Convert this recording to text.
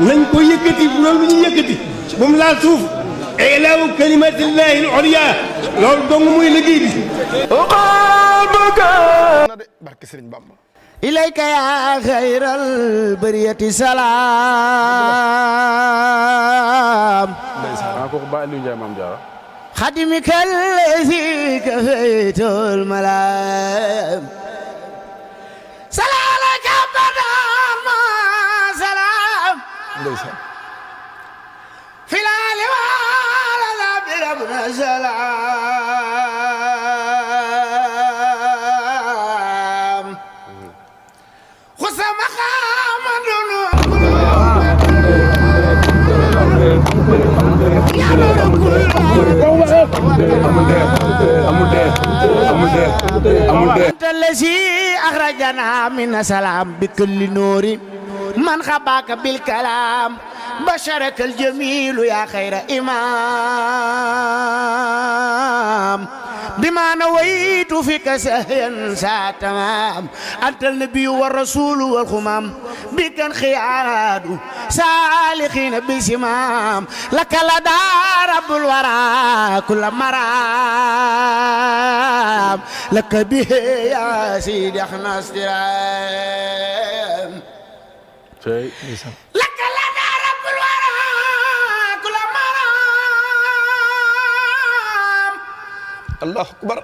nañ ko yëkkati loolu ñu yëkkati bu mu laal suuf ilaahu kalimatillahi al-ulya loolu dong muy liggéey bi barke Sëriñ Bamba ilayka ya xayral bariyati salaam ko ba Aliou Ndiaye Mame Diarra خدمك الذي كفيت الملام سلامك أبدا ما سلام في العالم على بربنا سلام خص مقام أنت الذي أخرجنا من سلام بكل نور من خباك بالكلام بشرك الجميل يا خير إمام بما نويت فيك سهيا ساتمام أنت النبي والرسول والخمام بك انخياد سالخين بسمام لك لدى رب الورى كل مرام لك به يا سيدي احنا استرام لك لدى رب الورى كل مرام الله أكبر